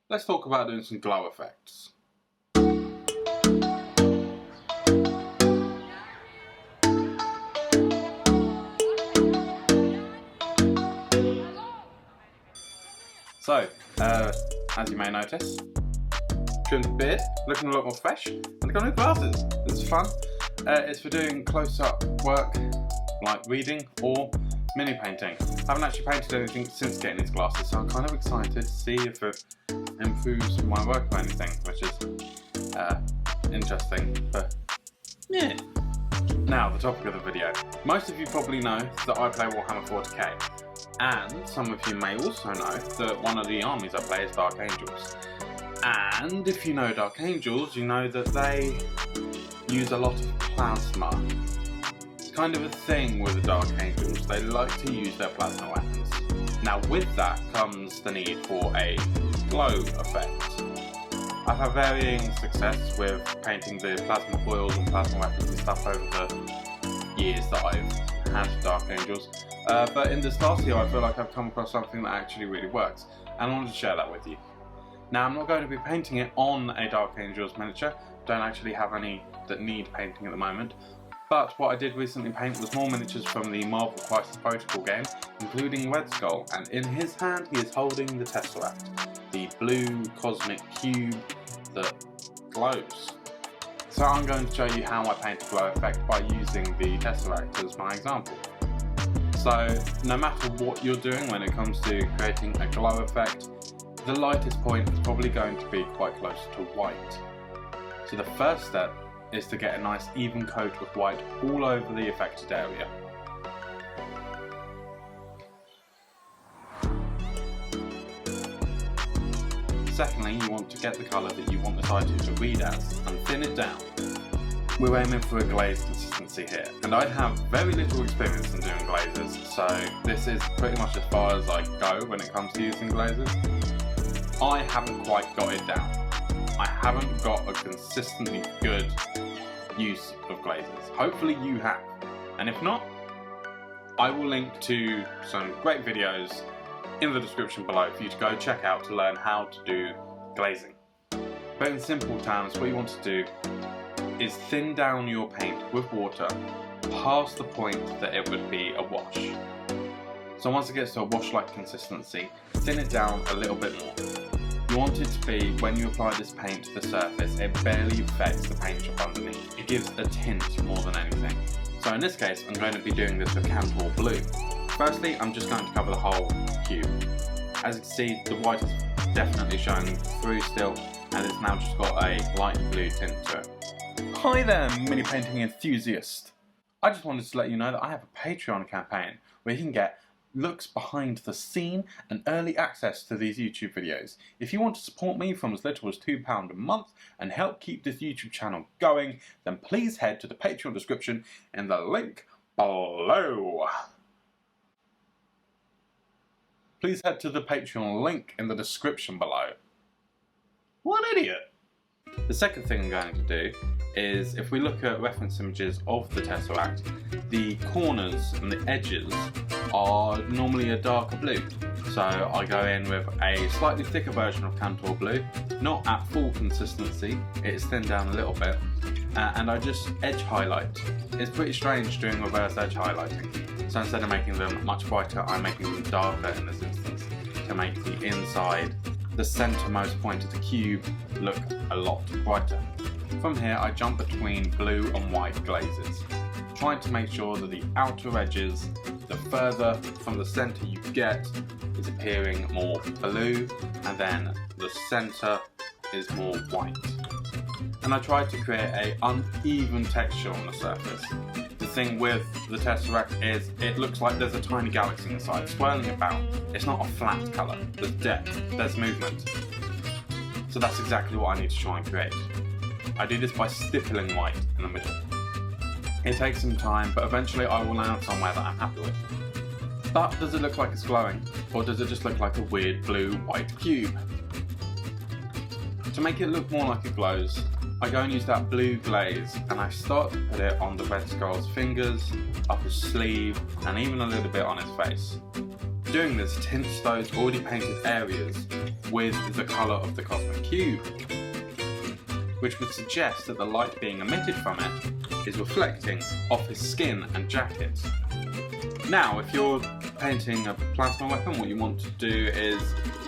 let's talk about doing some glow effects. So, as you may notice, trimmed the beard, looking a lot more fresh, and I've got new glasses. This is fun. It's for doing close-up work, like reading or mini painting. I haven't actually painted anything since getting these glasses, so I'm kind of excited to see if it improves my work or anything, which is interesting, but yeah. Now, the topic of the video. Most of you probably know that I play Warhammer 40k, and some of you may also know that one of the armies I play is Dark Angels. And if you know Dark Angels, you know that they use a lot of plasma. It's kind of a thing with the Dark Angels, they like to use their plasma weapons. Now with that comes the need for a glow effect. I've had varying success with painting the plasma foils and plasma weapons and stuff over the years that I've had Dark Angels. But in this last year I feel like I've come across something that actually really works, and I wanted to share that with you. Now I'm not going to be painting it on a Dark Angels miniature, don't actually have any that need painting at the moment, but what I did recently paint was more miniatures from the Marvel Crisis Protocol game, including Red Skull, and in his hand he is holding the tesseract, the blue cosmic cube that glows. So I'm going to show you how I paint a glow effect by using the tesseract as my example. So no matter what you're doing when it comes to creating a glow effect, the lightest point is probably going to be quite close to white. So the first step is to get a nice even coat of white all over the affected area. Secondly, you want to get the colour that you want this item to read as and thin it down. We're aiming for a glaze consistency here, and I have very little experience in doing glazes, so this is pretty much as far as I go when it comes to using glazes. I haven't quite got it down. I haven't got a consistently good use of glazes. Hopefully you have, and if not, I will link to some great videos in the description below for you to go check out to learn how to do glazing. But in simple terms, what you want to do is thin down your paint with water past the point that it would be a wash. So once it gets to a wash-like consistency, thin it down a little bit more. You want it to be, when you apply this paint to the surface, it barely affects the paint job underneath. It gives a tint more than anything. So in this case, I'm going to be doing this with Cantor Blue. Firstly, I'm just going to cover the whole cube. As you can see, the white is definitely showing through still, and it's now just got a light blue tint to it. Hi there, mini painting enthusiast! I just wanted to let you know that I have a Patreon campaign where you can get looks behind the scene and early access to these YouTube videos. If you want to support me from as little as £2 a month and help keep this YouTube channel going, then please head to the Patreon description in the link below. Please head to the Patreon link in the description below. What an idiot! The second thing I'm going to do is, if we look at reference images of the tesseract, the corners and the edges are normally a darker blue. So I go in with a slightly thicker version of Cantor Blue, not at full consistency, it is thinned down a little bit, and I just edge highlight. It's pretty strange doing reverse edge highlighting. So instead of making them much brighter, I'm making them darker in this instance to make the inside, the centermost point of the cube, look a lot brighter. From here I jump between blue and white glazes, trying to make sure that the outer edges, the further from the center you get, is appearing more blue, and then the center is more white. And I try to create an uneven texture on the surface. The thing with the tesseract is it looks like there's a tiny galaxy inside, swirling about. It's not a flat colour, there's depth, there's movement. So that's exactly what I need to try and create. I do this by stippling white in the middle. It takes some time, but eventually I will land somewhere that I'm happy with. But does it look like it's glowing? Or does it just look like a weird blue-white cube? To make it look more like it glows, I go and use that blue glaze, and I start to put it on the Red Skull's fingers, up his sleeve, and even a little bit on his face. doing this, tints those already painted areas with the colour of the Cosmic Cube, which would suggest that the light being emitted from it is reflecting off his skin and jacket. Now, if you're painting a plasma weapon, what you want to do is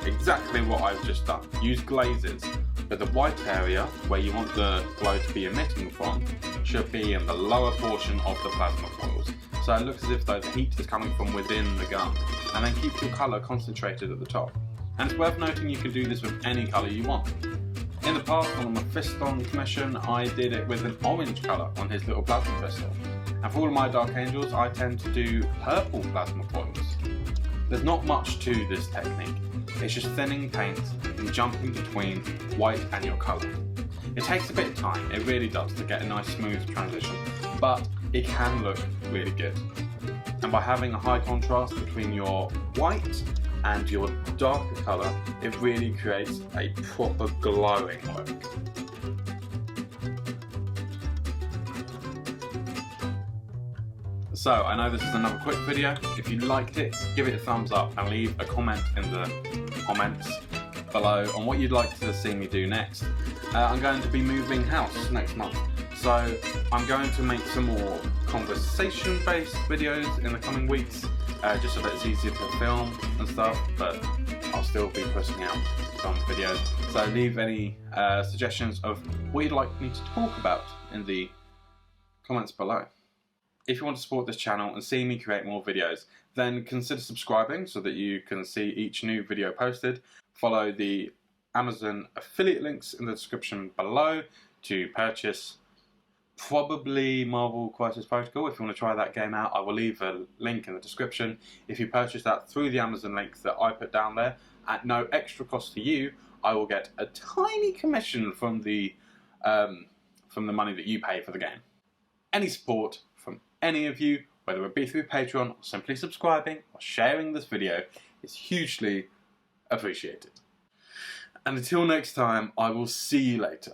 exactly what I've just done. Use glazes, but the white area where you want the glow to be emitting from should be in the lower portion of the plasma foils. So it looks as if though the heat is coming from within the gun, and then keep your colour concentrated at the top. And it's worth noting you can do this with any colour you want. In the past, on my Fiston commission, I did it with an orange colour on his little plasma pistol. And for all of my Dark Angels, I tend to do purple plasma foils. There's not much to this technique. It's just thinning paint and jumping between white and your colour. It takes a bit of time, it really does, to get a nice smooth transition, but it can look really good. And by having a high contrast between your white and your darker colour, it really creates a proper glowing look. So, I know this is another quick video. If you liked it, give it a thumbs up and leave a comment in the comments below on what you'd like to see me do next. I'm going to be moving house next month, so I'm going to make some more conversation-based videos in the coming weeks, just so that it's easier to film and stuff, but I'll still be pushing out some videos. So leave any suggestions of what you'd like me to talk about in the comments below. If you want to support this channel and see me create more videos, then consider subscribing so that you can see each new video posted. Follow the Amazon affiliate links in the description below to purchase probably Marvel Crisis Protocol. If you want to try that game out, I will leave a link in the description. If you purchase that through the Amazon link that I put down there, at no extra cost to you, I will get a tiny commission from the money that you pay for the game. Any support from any of you, whether it be through Patreon or simply subscribing or sharing this video, is hugely appreciated. And until next time, I will see you later.